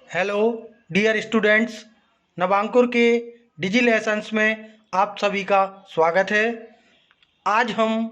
Hello dear students, नवांकुर के डिजी lessons में आप सभी का स्वागत है। आज हम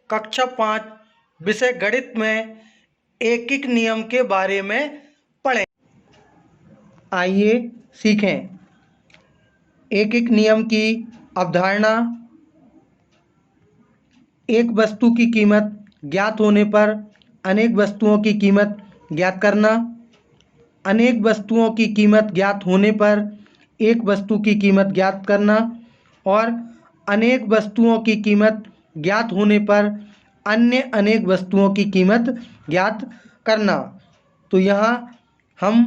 कक्षा 5 विषय गणित में एकीक नियम के बारे में पढ़ें। आइए सीखें। एकीक नियम की अवधारणा। एक वस्तु की कीमत ज्ञात होने पर अनेक वस्तुओं की कीमत ज्ञात करना। अनेक वस्तुओं की कीमत ज्ञात होने पर एक वस्तु की कीमत ज्ञात करना और अनेक वस्तुओं की कीमत ज्ञात होने पर अन्य अनेक वस्तुओं की कीमत ज्ञात करना। तो यहाँ हम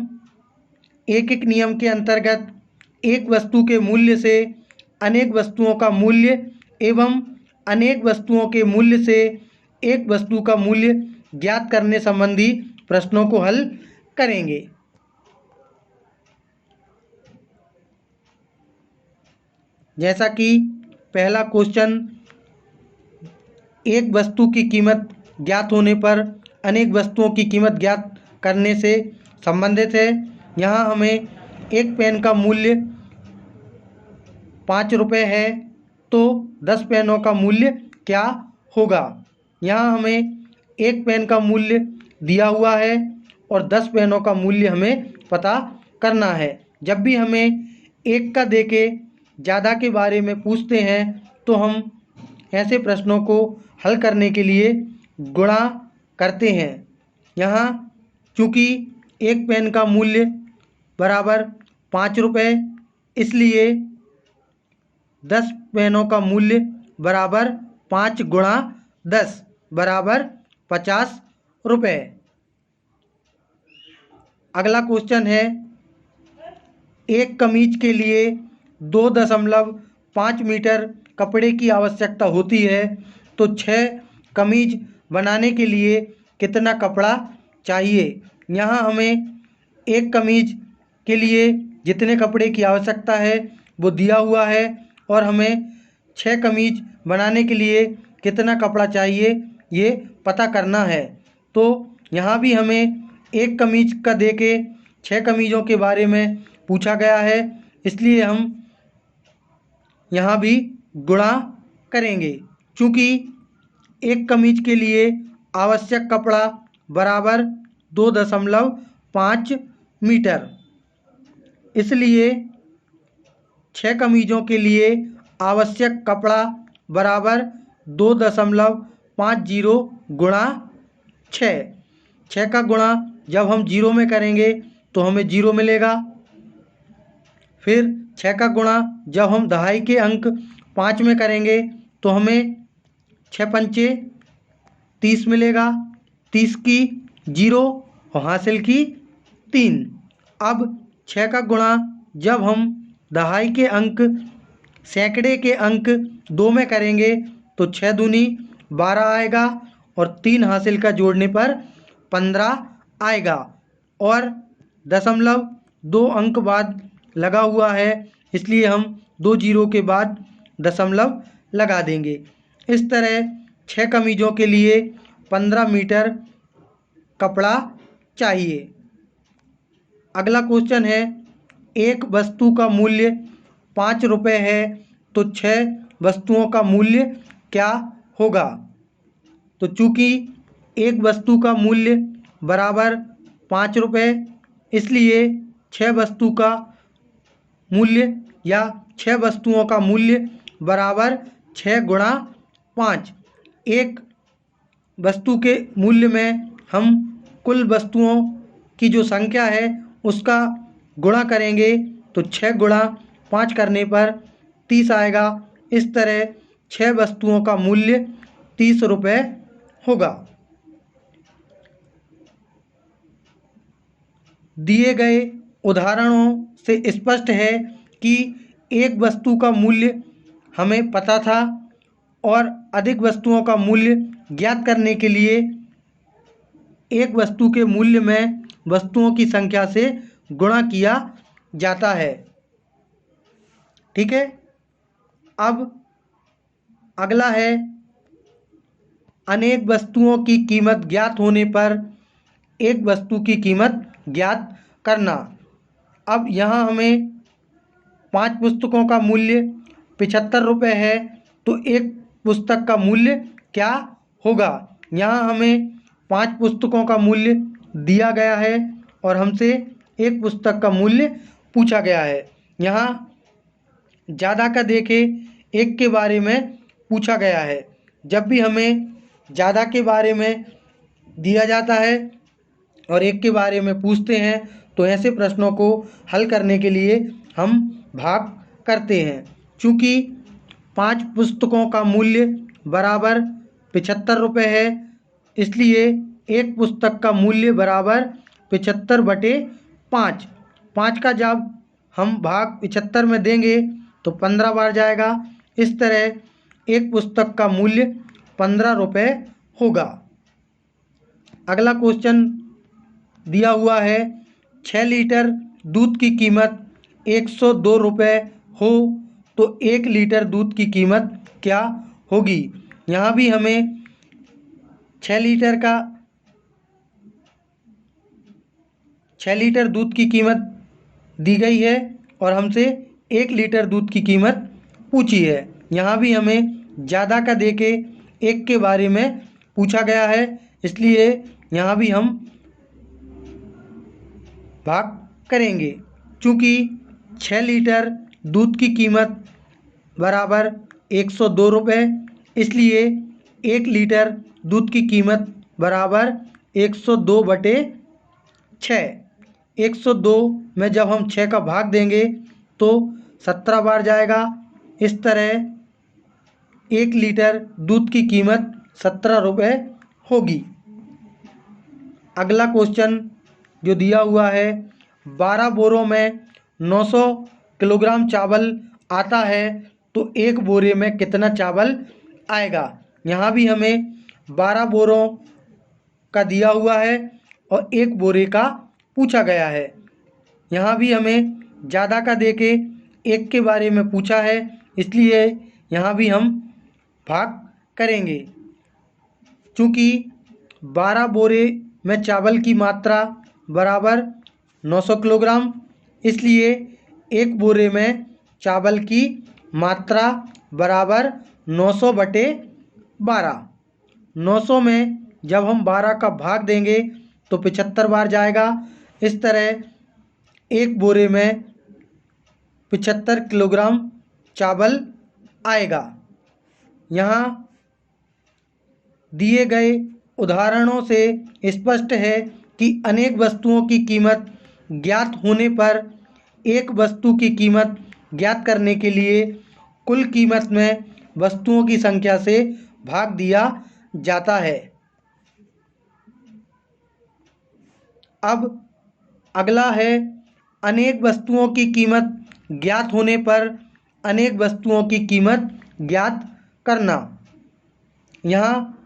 एक एक नियम के अंतर्गत एक वस्तु के मूल्य से अनेक वस्तुओं का मूल्य एवं अनेक वस्तुओं के मूल्य से एक वस्तु का मूल्य ज्ञात करने संबंधी प्रश्नों को हल करेंगे। जैसा कि पहला क्वेश्चन एक वस्तु की कीमत ज्ञात होने पर अनेक वस्तुओं की कीमत ज्ञात करने से संबंधित है। यहाँ हमें एक पेन का मूल्य 5 रुपये है तो 10 पेनों का मूल्य क्या होगा। यहाँ हमें एक पेन का मूल्य दिया हुआ है और 10 पेनों का मूल्य हमें पता करना है। जब भी हमें एक का देके ज़्यादा के बारे में पूछते हैं तो हम ऐसे प्रश्नों को हल करने के लिए गुणा करते हैं। यहाँ चूँकि एक पेन का मूल्य बराबर 5 रुपये, इसलिए 10 पेनों का मूल्य बराबर 5 गुणा 10 बराबर 50 रुपये। अगला क्वेश्चन है एक कमीज के लिए 2.5 मीटर कपड़े की आवश्यकता होती है तो 6 कमीज बनाने के लिए कितना कपड़ा चाहिए। यहाँ हमें एक कमीज के लिए जितने कपड़े की आवश्यकता है वो दिया हुआ है और हमें 6 कमीज बनाने के लिए कितना कपड़ा चाहिए ये पता करना है। तो यहाँ भी हमें एक कमीज का देके 6 कमीज़ों के बारे में पूछा गया है, इसलिए हम यहाँ भी गुणा करेंगे। चूँकि एक कमीज के लिए आवश्यक कपड़ा बराबर 2.5 मीटर, इसलिए 6 कमीज़ों के लिए आवश्यक कपड़ा बराबर 2.50 गुणा 6। 6 का गुणा जब हम जीरो में करेंगे तो हमें जीरो मिलेगा। फिर 6 का गुणा जब हम दहाई के अंक 5 में करेंगे तो हमें 6 पंचे 30 मिलेगा। 30 की जीरो और हासिल की 3। अब 6 का गुणा जब हम दहाई के अंक सैकड़े के अंक 2 में करेंगे तो 6 दूनी 12 आएगा और 3 हासिल का जोड़ने पर 15 आएगा और 0.2 अंक बाद लगा हुआ है, इसलिए हम 2 जीरो के बाद दशमलव लगा देंगे। इस तरह 6 कमीज़ों के लिए 15 मीटर कपड़ा चाहिए। अगला क्वेश्चन है एक वस्तु का मूल्य 5 रुपये है तो 6 वस्तुओं का मूल्य क्या होगा। तो चूँकि एक वस्तु का मूल्य बराबर 5 रुपये, इसलिए 6 वस्तु का मूल्य या 6 वस्तुओं का मूल्य बराबर 6 गुणा 5। एक वस्तु के मूल्य में हम कुल वस्तुओं की जो संख्या है उसका गुणा करेंगे तो 6 गुणा 5 करने पर 30 आएगा। इस तरह 6 वस्तुओं का मूल्य 30 रुपये होगा। दिए गए उदाहरणों से स्पष्ट है कि एक वस्तु का मूल्य हमें पता था और अधिक वस्तुओं का मूल्य ज्ञात करने के लिए एक वस्तु के मूल्य में वस्तुओं की संख्या से गुणा किया जाता है। ठीक है। अब अगला है अनेक वस्तुओं की कीमत ज्ञात होने पर एक वस्तु की कीमत ज्ञात करना। अब यहाँ हमें 5 पुस्तकों का मूल्य 75 रुपये है, तो एक पुस्तक का मूल्य क्या होगा। यहाँ हमें 5 पुस्तकों का मूल्य दिया गया है और हमसे एक पुस्तक का मूल्य पूछा गया है। यहाँ ज़्यादा का देके एक के बारे में पूछा गया है। जब भी हमें ज़्यादा के बारे में दिया जाता है और एक के बारे में पूछते हैं तो ऐसे प्रश्नों को हल करने के लिए हम भाग करते हैं। चूँकि 5 पुस्तकों का मूल्य बराबर 75 रुपये है, इसलिए एक पुस्तक का मूल्य बराबर 75/5। 5 का जब हम भाग 75 में देंगे तो 15 बार जाएगा। इस तरह एक पुस्तक का मूल्य 15 रुपये होगा। अगला क्वेश्चन दिया हुआ है 6 लीटर दूध की कीमत 102 रुपये हो तो 1 लीटर दूध की कीमत क्या होगी। यहाँ भी हमें 6 लीटर दूध की कीमत दी गई है और हमसे 1 लीटर दूध की कीमत पूछी है। यहाँ भी हमें ज़्यादा का देके एक के बारे में पूछा गया है, इसलिए यहाँ भी हम भाग करेंगे। चूँकि 6 लीटर दूध की कीमत बराबर 102 रुपये, इसलिए 1 लीटर दूध की कीमत बराबर 102/6। 102 में जब हम 6 का भाग देंगे तो 17 बार जाएगा। इस तरह 1 लीटर दूध की कीमत 17 रुपये होगी। अगला क्वेश्चन जो दिया हुआ है 12 बोरों में 900 किलोग्राम चावल आता है तो एक बोरे में कितना चावल आएगा। यहाँ भी हमें 12 बोरों का दिया हुआ है और एक बोरे का पूछा गया है। यहाँ भी हमें ज़्यादा का देके एक के बारे में पूछा है, इसलिए यहाँ भी हम भाग करेंगे। चूँकि 12 बोरे में चावल की मात्रा बराबर 900 किलोग्राम, इसलिए एक बोरे में चावल की मात्रा बराबर 900/12। 900 में जब हम 12 का भाग देंगे तो 75 बार जाएगा। इस तरह एक बोरे में 75 किलोग्राम चावल आएगा। यहाँ दिए गए उदाहरणों से स्पष्ट है कि अनेक वस्तुओं की कीमत ज्ञात होने पर एक वस्तु की कीमत ज्ञात करने के लिए कुल कीमत में वस्तुओं की संख्या से भाग दिया जाता है। अब अगला है अनेक वस्तुओं की कीमत ज्ञात होने पर अनेक वस्तुओं की कीमत ज्ञात करना। यहाँ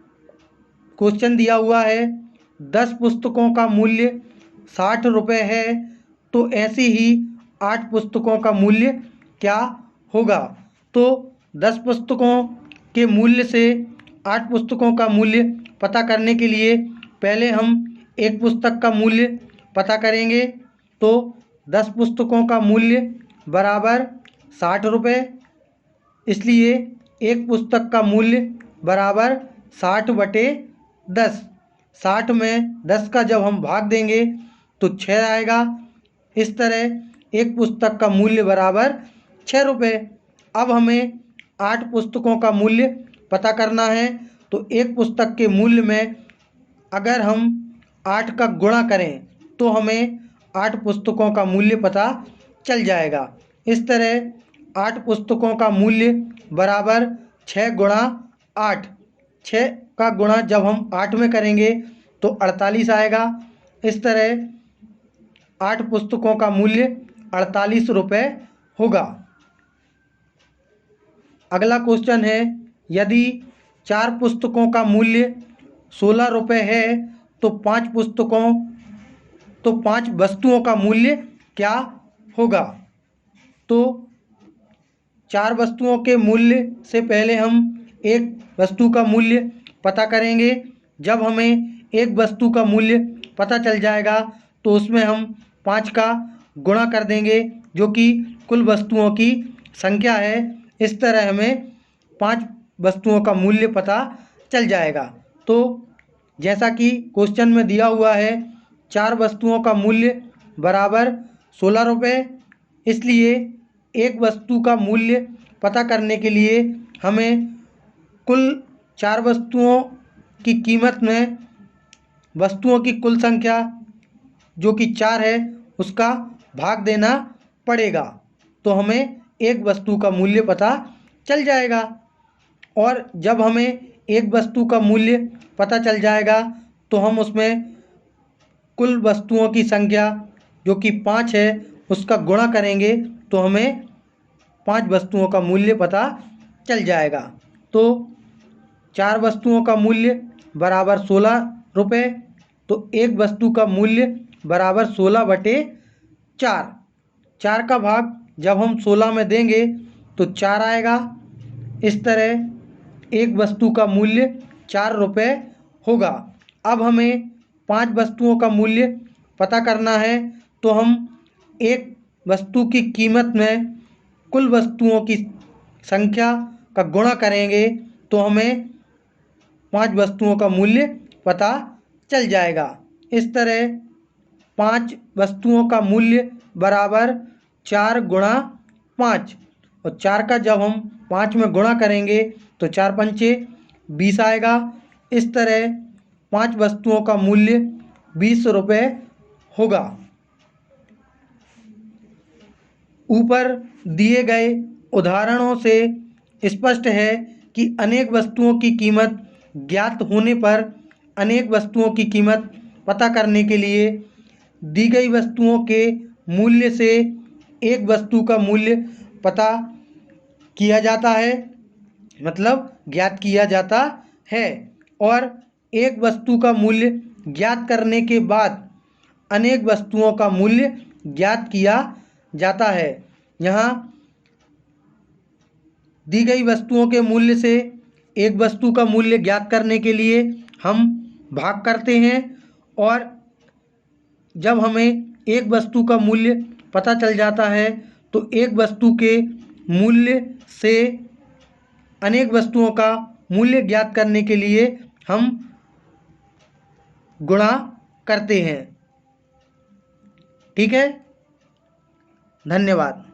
क्वेश्चन दिया हुआ है 10 पुस्तकों का मूल्य 60 रुपये है तो ऐसे ही 8 पुस्तकों का मूल्य क्या होगा। तो 10 पुस्तकों के मूल्य से 8 पुस्तकों का मूल्य पता करने के लिए पहले हम एक पुस्तक का मूल्य पता करेंगे। तो 10 पुस्तकों का मूल्य बराबर 60 रुपये, इसलिए एक पुस्तक का मूल्य बराबर 60/10। 60 में 10 का जब हम भाग देंगे तो 6 आएगा। इस तरह एक पुस्तक का मूल्य बराबर 6 रुपये। अब हमें 8 पुस्तकों का मूल्य पता करना है, तो एक पुस्तक के मूल्य में अगर हम 8 का गुणा करें तो हमें 8 पुस्तकों का मूल्य पता चल जाएगा। इस तरह 8 पुस्तकों का मूल्य बराबर 6 गुणा 8। 6 का गुणा जब हम 8 में करेंगे तो 48 आएगा। इस तरह 8 पुस्तकों का मूल्य 48 रुपये होगा। अगला क्वेश्चन है यदि 4 पुस्तकों का मूल्य 16 रुपये है तो 5 वस्तुओं का मूल्य क्या होगा। तो 4 वस्तुओं के मूल्य से पहले हम एक वस्तु का मूल्य पता करेंगे। जब हमें एक वस्तु का मूल्य पता चल जाएगा तो उसमें हम 5 का गुणा कर देंगे जो कि कुल वस्तुओं की संख्या है। इस तरह हमें 5 वस्तुओं का मूल्य पता चल जाएगा। तो जैसा कि क्वेश्चन में दिया हुआ है 4 वस्तुओं का मूल्य बराबर 16 रुपये, इसलिए एक वस्तु का मूल्य पता करने के लिए हमें कुल 4 वस्तुओं की कीमत में वस्तुओं की कुल संख्या जो कि 4 है उसका भाग देना पड़ेगा, तो हमें एक वस्तु का मूल्य पता चल जाएगा। और जब हमें एक वस्तु का मूल्य पता चल जाएगा तो हम उसमें कुल वस्तुओं की संख्या जो कि 5 है उसका गुणा करेंगे तो हमें 5 वस्तुओं का मूल्य पता चल जाएगा। तो 4 वस्तुओं का मूल्य बराबर 16 रुपये, तो एक वस्तु का मूल्य बराबर 16/4। 4 का भाग जब हम 16 में देंगे तो 4 आएगा। इस तरह एक वस्तु का मूल्य 4 रुपये होगा। अब हमें 5 वस्तुओं का मूल्य पता करना है, तो हम एक वस्तु की कीमत में कुल वस्तुओं की संख्या का गुणा करेंगे तो हमें 5 वस्तुओं का मूल्य पता चल जाएगा। इस तरह 5 वस्तुओं का मूल्य बराबर 4 गुणा 5, और 4 का जब हम 5 में गुणा करेंगे तो 4 पंचे 20 आएगा। इस तरह 5 वस्तुओं का मूल्य 20 रुपये होगा। ऊपर दिए गए उदाहरणों से स्पष्ट है कि अनेक वस्तुओं की कीमत ज्ञात होने पर अनेक वस्तुओं की कीमत पता करने के लिए दी गई वस्तुओं के मूल्य से एक वस्तु का मूल्य पता किया जाता है, मतलब ज्ञात किया जाता है। और एक वस्तु का मूल्य ज्ञात करने के बाद अनेक वस्तुओं का मूल्य ज्ञात किया जाता है। यहाँ दी गई वस्तुओं के मूल्य से एक वस्तु का मूल्य ज्ञात करने के लिए हम भाग करते हैं, और जब हमें एक वस्तु का मूल्य पता चल जाता है तो एक वस्तु के मूल्य से अनेक वस्तुओं का मूल्य ज्ञात करने के लिए हम गुणा करते हैं। ठीक है, धन्यवाद।